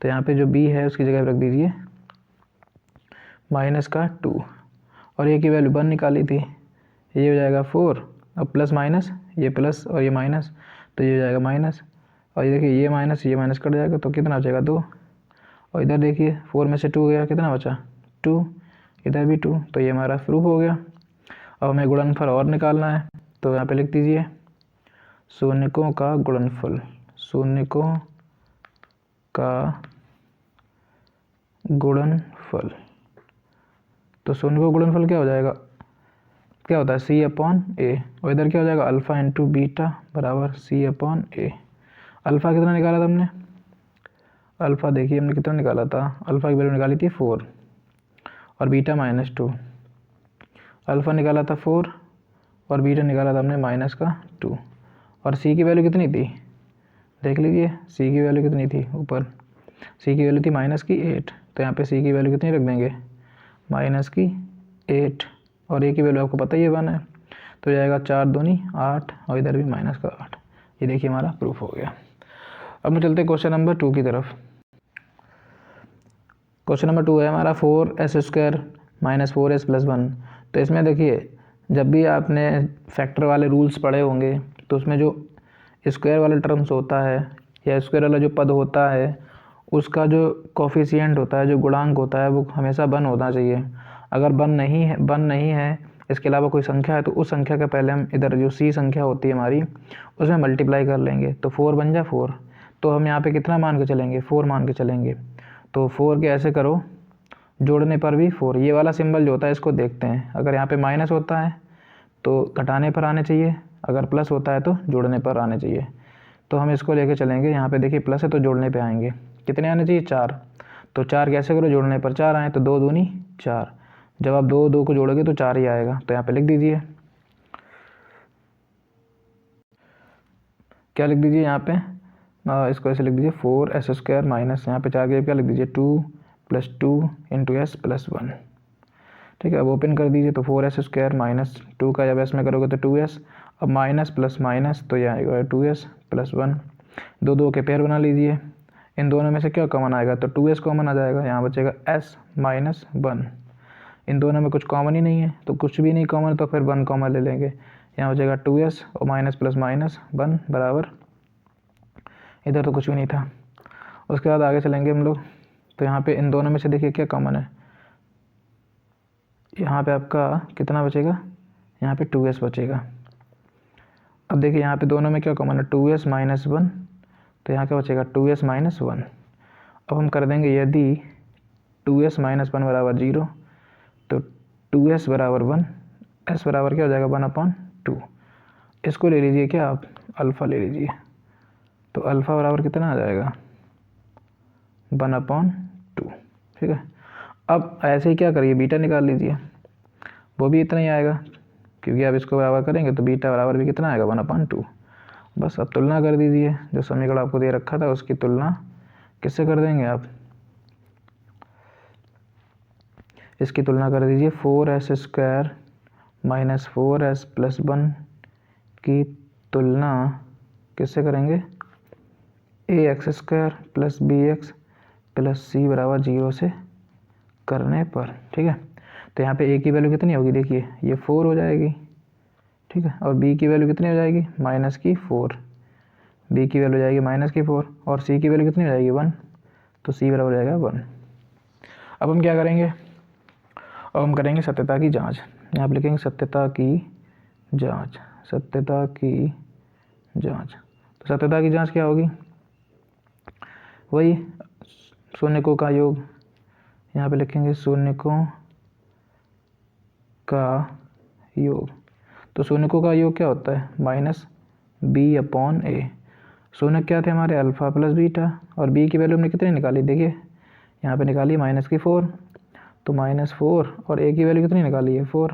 तो यहाँ पे जो b है उसकी जगह रख दीजिए -2, और a की वैल्यू 1 निकाली थी, ये हो जाएगा 4, अब प्लस माइनस, ये प्लस और ये माइनस, तो ये हो जाएगा माइनस, और ये देखिए ये माइनस कट जाएगा तो कितना बचेगा 2, और इधर देखिए 4 में से 2 गया, कितना बचा 2, इधर भी 2, तो ये हमारा प्रूफ हो गया। अब हमें गुणनफल और निकालना है, तो यहाँ पे लिख दीजिए शून्यकों का गुणनफल। शून्यकों का गुणनफल, तो शून्यकों का गुणनफल क्या हो जाएगा, क्या होता है c/a, और इधर क्या हो जाएगा अल्फ़ा × बीटा = c/a। अल्फ़ा कितना निकाला था हमने, अल्फ़ा देखिए हमने कितना निकाला था, अल्फ़ा की वैल्यू निकाली थी 4, और बीटा -2, अल्फ़ा निकाला था 4 और बीटा निकाला था हमने -2, और c की वैल्यू कितनी थी, देख लीजिए c की वैल्यू कितनी थी, ऊपर c की वैल्यू थी -8, तो यहाँ पे c की वैल्यू कितनी रख देंगे -8, और a की वैल्यू आपको पता ही है 1 है, तो जाएगा 4 दूनी 8, और इधर भी -8। ये देखिए हमारा प्रूफ हो गया। अब हम चलते हैं क्वेश्चन नंबर 2 की तरफ। क्वेश्चन नंबर 2 है हमारा 4s² - 4s + 1। तो इसमें देखिए जब भी आपने फैक्टर वाले रूल्स पढ़े होंगे तो उसमें जो स्क्वायर वाला टर्म्स होता है या स्क्वायर वाला जो पद होता है उसका जो कोफिशिएंट होता है, जो गुणांक होता है, वो हमेशा 1 होना चाहिए। अगर 1 नहीं है इसके अलावा कोई संख्या है तो उस संख्या का पहले हम इधर जो सी संख्या होती है हमारी उसमें मल्टीप्लाई कर लेंगे, तो 4 बन जाए 4। तो हम यहाँ पे कितना मान के चलेंगे, 4 मान के चलेंगे। तो 4 के ऐसे करो, जोड़ने पर भी 4, ये वाला सिंबल जो होता है इसको देखते हैं, अगर यहाँ पे माइनस होता है तो घटाने पर आने चाहिए, अगर प्लस होता है तो जोड़ने पर आने चाहिए। तो हम इसको लेके चलेंगे, यहाँ पे देखिए प्लस है तो जोड़ने पे आएंगे, कितने आने चाहिए 4, तो 4 कैसे करो, जोड़ने पर 4 आए तो 2 दूनी 4, जब आप 2 को जोड़ोगे तो 4 ही आएगा। तो यहाँ पे लिख दीजिए, क्या लिख दीजिए यहाँ पे, इसको ऐसे लिख दीजिए 4s² माइनस, यहाँ पे 4 के क्या लिख दीजिए 2 + 2 × s + 1। ठीक है, अब ओपन कर दीजिए, तो 4s² - 2 का जब s में करोगे तो 2s, अब माइनस प्लस माइनस तो ये आएगा 2s + 1। 2 के पेयर बना लीजिए, इन दोनों में से क्या कॉमन आएगा, तो 2s कॉमन आ जाएगा, यहाँ बचेगा s - 1। इन दोनों में कुछ कॉमन ही नहीं है, तो कुछ भी नहीं कॉमन तो फिर 1 कॉमन ले लेंगे, यहाँ बचेगा 2s और माइनस प्लस माइनस 1 बराबर, इधर तो कुछ भी नहीं था। उसके बाद आगे चलेंगे हम लोग, तो यहाँ पे इन दोनों में से देखिए क्या कॉमन है, यहाँ पे आपका कितना बचेगा, यहाँ पे 2s बचेगा। अब देखिए यहाँ पे दोनों में क्या कॉमन है, 2s - 1, तो यहाँ क्या बचेगा 2s - 1। अब हम कर देंगे, यदि 2s - 1 = 0 तो 2s = 1, s बराबर क्या हो जाएगा 1/2। इसको ले लीजिए क्या आप, अल्फ़ा ले लीजिए, तो अल्फ़ा बराबर कितना आ जाएगा 1/2। ठीक है, अब ऐसे ही क्या करिए, बीटा निकाल लीजिए, वो भी इतना ही आएगा, क्योंकि आप इसको बराबर करेंगे तो बीटा बराबर भी कितना आएगा 1/2। बस अब तुलना कर दीजिए, जो समीकरण आपको दे रखा था उसकी तुलना किससे कर देंगे आप, इसकी तुलना कर दीजिए 4s² - 4s + 1 की तुलना किससे करेंगे, ax² + bx + c बराबर 0 से करने पर। ठीक है, तो यहाँ पे a की वैल्यू कितनी होगी, देखिए ये 4 हो जाएगी। ठीक है, और b की वैल्यू कितनी हो जाएगी -4, b की वैल्यू हो जाएगी -4, और c की वैल्यू कितनी हो जाएगी 1, तो c बराबर हो जाएगा 1। अब हम क्या करेंगे, अब हम करेंगे सत्यता की जांच। यहाँ पर लिखेंगे सत्यता की जांच, सत्यता की जांच। तो सत्यता की जांच क्या होगी, वही शून्यकों का योग, यहाँ पे लिखेंगे शून्यकों का योग। तो शून्यकों का योग क्या होता है, -b/a। शून्य क्या थे हमारे, अल्फ़ा + बीटा, और b की वैल्यू हमने कितनी निकाली, देखिए यहाँ पे निकाली -4, तो -4, और a की वैल्यू कितनी निकाली है 4,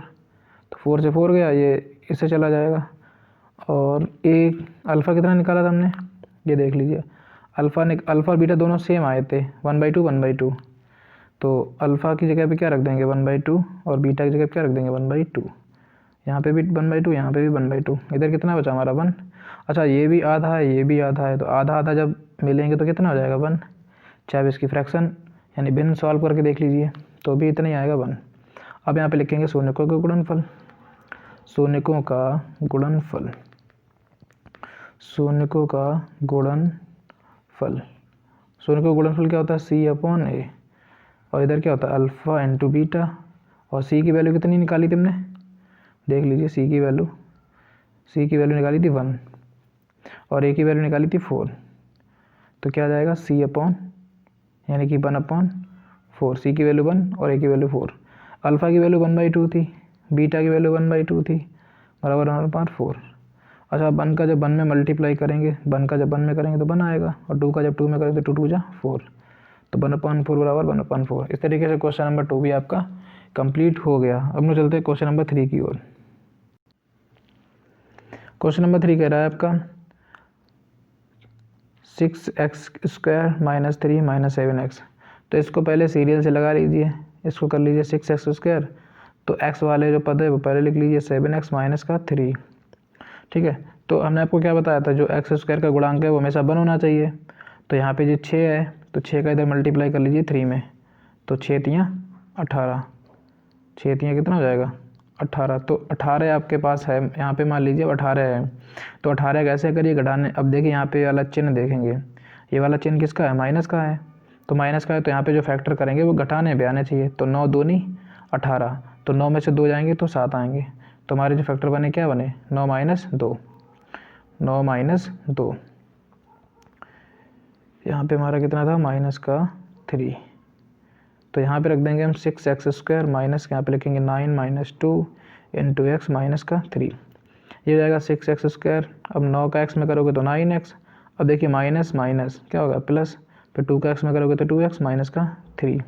तो 4 से 4 गया, ये इससे चला जाएगा। और अल्फ़ा कितना निकाला था हमने, ये देख लीजिए, अल्फ़ा और बीटा दोनों सेम आए थे, 1/2 1/2, तो अल्फ़ा की जगह पे क्या रख देंगे 1/2, और बीटा की जगह पे क्या रख देंगे 1/2। यहाँ पे भी 1/2, यहाँ पे भी 1/2, इधर कितना बचा हमारा 1। अच्छा, ये भी आधा है, ये भी आधा है, तो आधा आधा जब मिलेंगे तो कितना हो जाएगा 1। चाहे इसकी फ्रैक्शन यानी भिन्न सॉल्व करके देख लीजिए, तो भी इतना ही आएगा 1। अब यहाँ पे लिखेंगे शून्यकों का गुणनफल, शून्यकों का गुणनफल, शून्यकों का गुणनफल। शून्यकों का गुणनफल क्या होता है, c/a, और इधर क्या होता है अल्फ़ा × बीटा, और c की वैल्यू कितनी निकाली थी हमने, देख लीजिए c की वैल्यू निकाली थी 1, और a की वैल्यू निकाली थी 4, तो क्या आ जाएगा c/ यानी कि 1/4, c की वैल्यू 1 और a की वैल्यू 4, अल्फ़ा की वैल्यू 1/2 थी, बीटा की वैल्यू 1/2 थी, बराबर 1/4। अच्छा, 1 का जब 1 में मल्टीप्लाई करेंगे, 1 का जब 1 में करेंगे तो 1 आएगा, और 2 का जब 2 में करेंगे तो 2 × 2 = 4, तो 1/4 बराबर 1/4। इस तरीके से क्वेश्चन नंबर 2 भी आपका कंप्लीट हो गया। अब हम चलते हैं क्वेश्चन नंबर 3 की ओर। क्वेश्चन नंबर 3 कह रहा है आपका 6x² - 3 - 7x। तो इसको पहले सीरियल से लगा लीजिए, इसको कर लीजिए 6x², तो x वाले जो पद है वो पहले लिख लीजिए 7x - 3। ठीक है, तो हमने आपको क्या बताया था, जो x² का गुणांक है वो हमेशा 1 होना चाहिए। तो यहाँ पे जो 6 है, तो 6 का इधर मल्टीप्लाई कर लीजिए 3 में, तो 6 × 3 = 18, 6 × 3 कितना हो जाएगा 18, तो 18 आपके पास है, यहाँ पे मान लीजिए 18 है, तो 18 कैसे करिए घटाने। अब देखिए यहाँ पे वाला चिन्ह देखेंगे, ये वाला चिन्ह किसका है, माइनस का है, तो माइनस का है, तो यहाँ पे जो फैक्टर करेंगे वो घटाने पे आने चाहिए। तो 9 दूनी 18, तो 9 में से 2 जाएंगे तो 7 आएंगे, तो हमारे जो फैक्टर बने क्या बने 9 - 2, 9 - 2, यहाँ पे हमारा कितना था -3, तो यहाँ पे रख देंगे हम 6x² माइनस, यहाँ पे लिखेंगे 9 - 2 × x - 3, ये हो जाएगा 6x²। अब 9 का x में करोगे तो 9x, अब देखिए माइनस माइनस क्या होगा प्लस, फिर 2 का x में करोगे तो 2x - 3।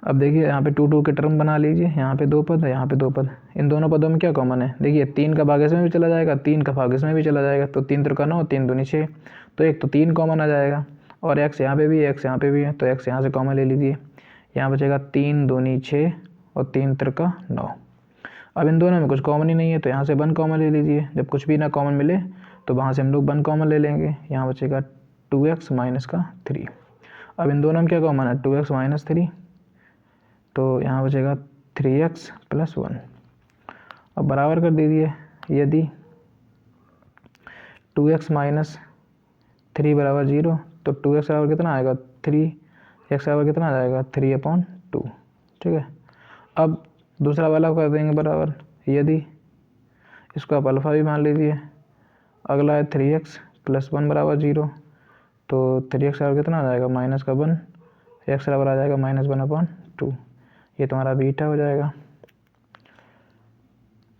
अब देखिए यहाँ पे 2 के टर्म बना लीजिए, यहाँ पे 2 पद है, यहाँ पे 2 पद, इन दोनों पदों में क्या कॉमन है, देखिए 3 का भाग इसमें भी चला जाएगा, 3 का भाग इसमें भी चला जाएगा, तो 3 × 9, 3 दूनी 6, तो एक तो 3 कॉमन आ जाएगा, और x यहाँ पे भी है, x यहाँ पे भी है, तो x यहाँ से कॉमन ले लीजिए, यहाँ बचेगा 3 दूनी 6 और 3 × 9। अब इन दोनों में कुछ कॉमन ही नहीं है, तो यहाँ से 1 कॉमन ले लीजिए, जब कुछ भी ना कॉमन मिले तो वहाँ से हम लोग 1 कॉमन ले लेंगे, यहाँ बचेगा 2x - 3। अब इन दोनों में क्या कॉमन है 2x - 3, तो यहाँ बचेगा 3x + 1। अब बराबर कर दीजिए, यदि 2x - 3 = 0, तो 2x बराबर कितना आएगा 3, x बराबर कितना आ जाएगा 3/2। ठीक है, अब दूसरा वाला कर देंगे बराबर, यदि इसको आप अल्फ़ा भी मान लीजिए, अगला है 3x + 1 = 0, तो 3x बराबर कितना आ जाएगा -1, x बराबर आ जाएगा -1/2, ये तुम्हारा बीटा हो जाएगा।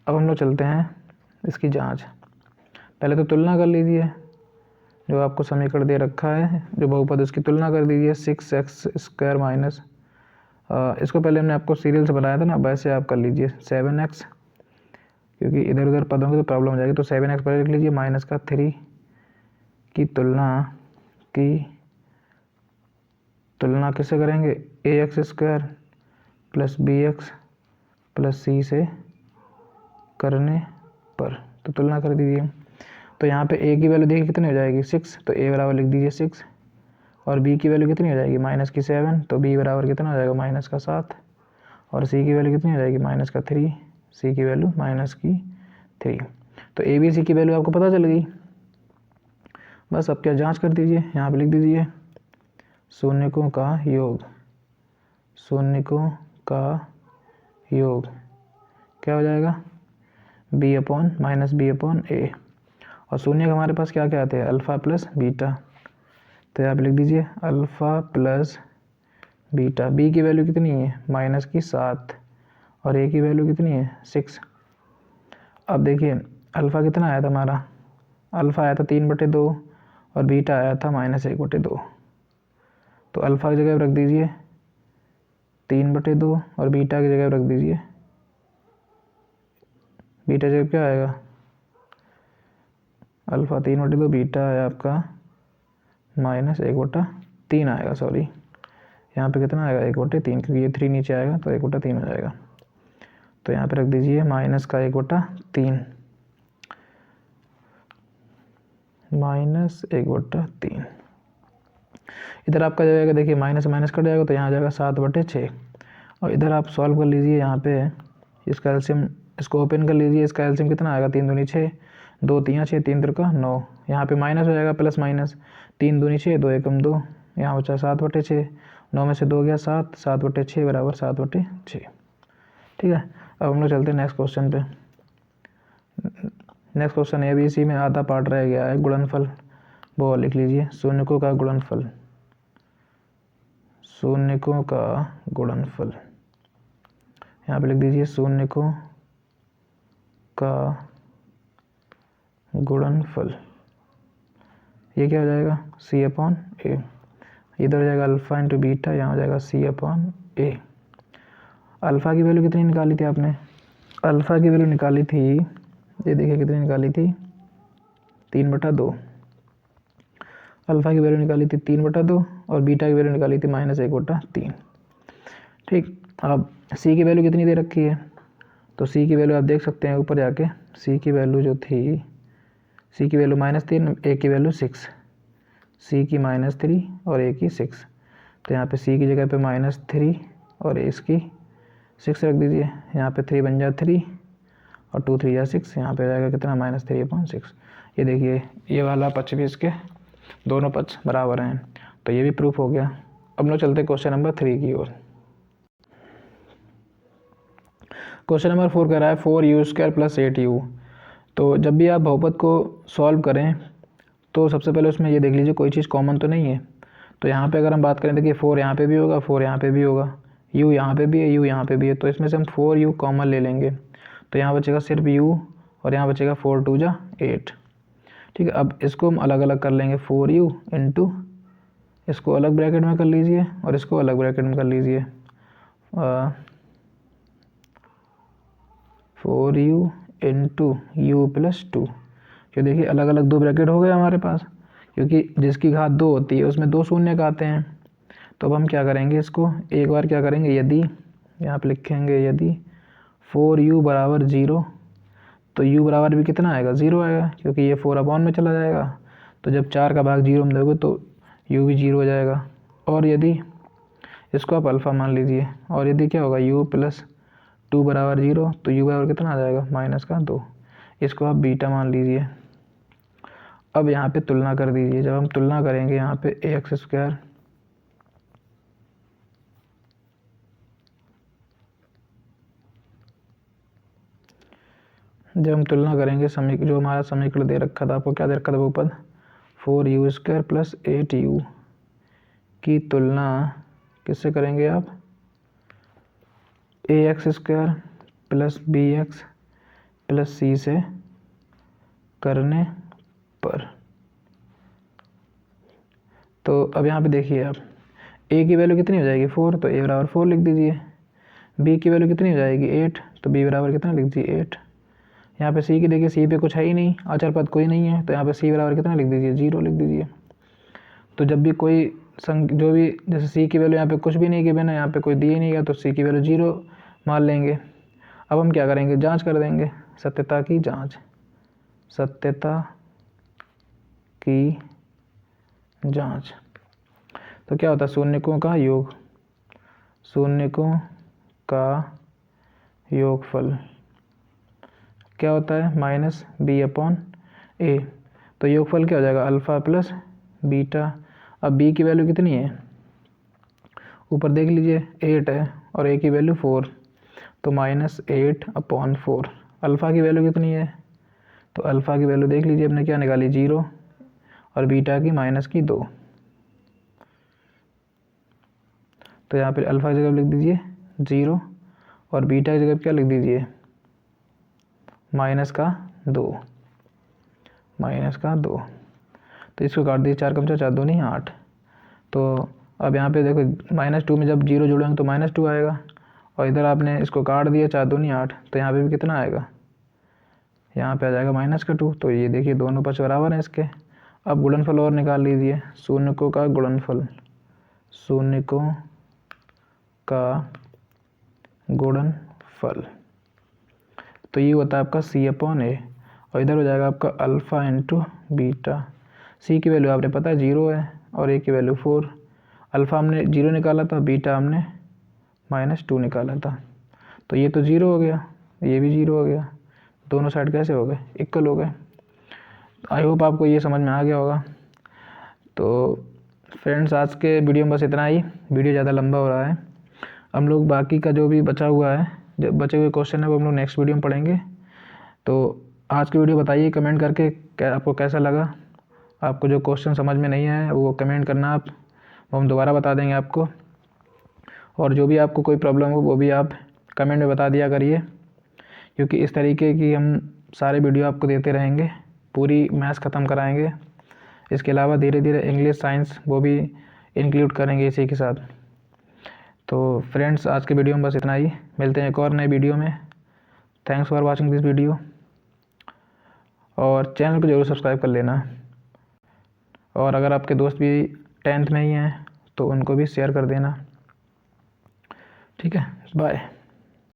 अब हम लोग चलते हैं इसकी जांच। पहले तो तुलना कर लीजिए, जो आपको समीकरण दे रखा है जो बहुपद, उसकी तुलना कर दीजिए। 6x² माइनस, इसको पहले हमने आपको सीरियल से बनाया था ना, वैसे आप कर लीजिए 7x, क्योंकि इधर उधर पदों की तो प्रॉब्लम हो जाएगी। तो 7x पहले लिख लीजिए, माइनस का 3 की तुलना किससे करेंगे, ax² plus bx plus c से करने पर। तो तुलना कर दीजिए। तो यहाँ पे a की वैल्यू देखिए कितनी हो जाएगी, 6, तो a बराबर लिख दीजिए 6, और b की वैल्यू कितनी हो जाएगी, माइनस की 7, तो b बराबर कितना हो जाएगा, माइनस का 7, और c की वैल्यू कितनी हो जाएगी, माइनस का 3, c की वैल्यू माइनस की 3। तो a b c की वैल्यू आपको पता चल गई। बस अब क्या जांच कर दीजिए, यहाँ पे लिख दीजिए शून्यकों का योग, शून्यकों का योग क्या हो जाएगा, b/-b/a, और शून्य का हमारे पास क्या क्या आते हैं, अल्फ़ा प्लस बीटा। तो यहाँ पे लिख दीजिए अल्फ़ा प्लस बीटा। b की वैल्यू कितनी है, माइनस की 7, और a की वैल्यू कितनी है, 6। अब देखिए अल्फ़ा कितना आया था हमारा, अल्फ़ा आया था 3/2, और बीटा आया था -1/2। तो अल्फ़ा की जगह रख दीजिए 3/2, और बीटा की जगह रख दीजिए, बीटा जगह क्या आएगा, अल्फ़ा 3/2, बीटा है आपका -1/3 आएगा, सॉरी यहाँ पे कितना आएगा, 1/3, क्योंकि ये 3 नीचे आएगा तो 1/3 हो जाएगा। तो यहाँ पे रख दीजिए माइनस का 1/3, -1/3। इधर आपका जाएगा, देखिए माइनस माइनस कट जाएगा, तो यहाँ जाएगा 7/6। और इधर आप सॉल्व कर लीजिए, यहाँ पे इसका एलसीएम, इसको ओपन कर लीजिए, इसका एलसीएम कितना आएगा, 3 दूनी 6, 2 3 6, 3 3 9, यहाँ पे माइनस हो जाएगा प्लस माइनस, 3 दूनी 6, 2 एकम 2, यहाँ बचा 7/6, 9 में से 2 गया 7, 7/6 बराबर 7/6। ठीक है, अब हम लोग चलते हैं नेक्स्ट क्वेश्चन पे। Next question A B C में आधा पार्ट रह गया है, गुणनफल, वो लिख लीजिए शून्यकों का गुणनफल, शून्यकों का गुणनफल। यहाँ पे लिख दीजिए शून्यकों का गुणनफल, ये क्या हो जाएगा, c/a, इधर हो जाएगा अल्फ़ा इंटू बीटा, यहाँ हो जाएगा c/a। अल्फ़ा की वैल्यू कितनी निकाली थी आपने, अल्फ़ा की वैल्यू निकाली थी, ये देखिए कितनी निकाली थी, 3/2। अल्फ़ा की वैल्यू निकाली थी 3/2, और बीटा की वैल्यू निकाली थी -1/3। ठीक, अब सी की वैल्यू कितनी दे रखी है, तो सी की वैल्यू आप देख सकते हैं ऊपर जाके, सी की वैल्यू जो थी, सी की वैल्यू -3, ए की वैल्यू 6, सी की -3 और ए की 6। तो यहाँ पे सी की जगह पे -3 और ए की 6 रख दीजिए, यहाँ पे 3 बन जाए 3, और 2 3 6, यहाँ पे आ जाएगा कितना, -3/6। ये देखिए ये वाला पक्ष भी इसके दोनों पक्ष बराबर हैं, तो ये भी प्रूफ हो गया। अब लोग चलते हैं क्वेश्चन नंबर 3 की ओर। क्वेश्चन नंबर 4 कह रहा है 4u² + 8u। तो जब भी आप बहुपद को सॉल्व करें तो सबसे पहले उसमें ये देख लीजिए कोई चीज़ कॉमन तो नहीं है। तो यहाँ पे अगर हम बात करें, देखिए 4 यहाँ पे भी होगा, 4 यहाँ पे भी होगा, u यहाँ पे भी है, u यहाँ पे भी है, तो इसमें से हम 4u कॉमन ले लेंगे, तो यहाँ बचेगा सिर्फ u, और यहाँ बचेगा 4 2 जा 8। ठीक है, अब इसको हम अलग अलग कर लेंगे, 4u इंटू, इसको अलग ब्रैकेट में कर लीजिए और इसको अलग ब्रैकेट में कर लीजिए, 4u इंटू u + 2। जो देखिए अलग अलग दो ब्रैकेट हो गए हमारे पास, क्योंकि जिसकी घात 2 होती है उसमें 2 शून्य आते हैं। तो अब हम क्या करेंगे, इसको एक बार क्या करेंगे, यदि यहाँ पे लिखेंगे यदि 4u बराबर 0, तो u बराबर भी कितना आएगा, 0 आएगा, क्योंकि ये 4/, में चला जाएगा। तो जब 4 का भाग 0 में दोगे तो u भी 0 हो जाएगा। और यदि इसको आप अल्फ़ा मान लीजिए, और यदि क्या होगा, u + 2 बराबर 0, तो u बराबर कितना आ जाएगा, -2। इसको आप बीटा मान लीजिए। अब यहाँ पे तुलना कर दीजिए, जब हम तुलना करेंगे यहाँ पे ax², जब हम तुलना करेंगे जो हमारा समीकरण दे रखा था, आपको क्या दे रखा था बहुपद, 4u² + 8u की तुलना किससे करेंगे आप, ax² + bx + c से करने पर। तो अब यहाँ पे देखिए आप, a की वैल्यू कितनी हो जाएगी 4, तो a बराबर 4 लिख दीजिए। b की वैल्यू कितनी हो जाएगी 8, तो b बराबर कितना लिख दीजिए 8। यहाँ पे c की देखिए, c पे कुछ है ही नहीं, अचर पद कोई नहीं है, तो यहाँ पे c बराबर कितना लिख दीजिए 0 लिख दीजिए। तो जब भी कोई जो भी, जैसे c की वैल्यू यहाँ पे कुछ भी नहीं गिवन है, यहाँ पे कोई दिए नहीं गया, तो c की वैल्यू 0 मान लेंगे। अब हम क्या करेंगे, जांच कर देंगे, सत्यता की जांच, सत्यता की जांच। तो क्या होता है, शून्यकों का योग, शून्यकों का योगफल क्या होता है -b/a। तो योगफल क्या हो जाएगा अल्फ़ा प्लस बीटा। अब b की वैल्यू कितनी है, ऊपर देख लीजिए 8 है और a की वैल्यू 4, तो -8/4। अल्फ़ा की वैल्यू कितनी है, तो अल्फ़ा की वैल्यू देख लीजिए हमने क्या निकाली 0, और बीटा की -2। तो यहाँ पे अल्फ़ा की जगह लिख दीजिए 0 और बीटा की जगह क्या लिख दीजिए -2। तो इसको काट दीजिए, 4 कम 4 दूनी 8। तो अब यहाँ पे देखो -2 में जब 0 जुड़ेंगे तो -2 आएगा, और इधर आपने इसको काट दिया 4 दूनी 8, तो यहाँ पे भी कितना आएगा, यहाँ पे आ जाएगा -2। तो ये देखिए दोनों पक्ष बराबर हैं इसके। अब गुणनफल और निकाल लीजिए, शून्यकों का गुणनफल, शून्यकों का गुणनफल। तो ये होता है आपका c/a, और इधर हो जाएगा आपका अल्फ़ा इंटू बीटा। c की वैल्यू आपने पता है 0 है और a की वैल्यू 4। अल्फ़ा हमने 0 निकाला था, बीटा हमने -2 निकाला था। तो ये तो 0 हो गया, ये भी 0 हो गया, दोनों साइड कैसे हो गए, इक्वल हो गए। आई होप आपको ये समझ में आ गया होगा। तो फ्रेंड्स आज के वीडियो में बस इतना ही, वीडियो ज़्यादा लंबा हो रहा है। हम लोग बाकी का जो भी बचा हुआ है, जो बचे हुए क्वेश्चन है वो हम लोग नेक्स्ट वीडियो में पढ़ेंगे। तो आज की वीडियो बताइए कमेंट करके आपको कैसा लगा। आपको जो क्वेश्चन समझ में नहीं आया वो कमेंट करना आप, वो हम दोबारा बता देंगे आपको। और जो भी आपको कोई प्रॉब्लम हो वो भी आप कमेंट में बता दिया करिए, क्योंकि इस तरीके की हम सारे वीडियो आपको देते रहेंगे, पूरी मैथ्स ख़त्म कराएंगे। इसके अलावा धीरे धीरे इंग्लिश साइंस वो भी इंक्लूड करेंगे इसी के साथ। तो फ्रेंड्स आज के वीडियो में बस इतना ही, मिलते हैं एक और नए वीडियो में। Thanks for watching this video, और चैनल को ज़रूर सब्सक्राइब कर लेना। और अगर आपके दोस्त भी 10th में ही हैं तो उनको भी शेयर कर देना। ठीक है, बाय।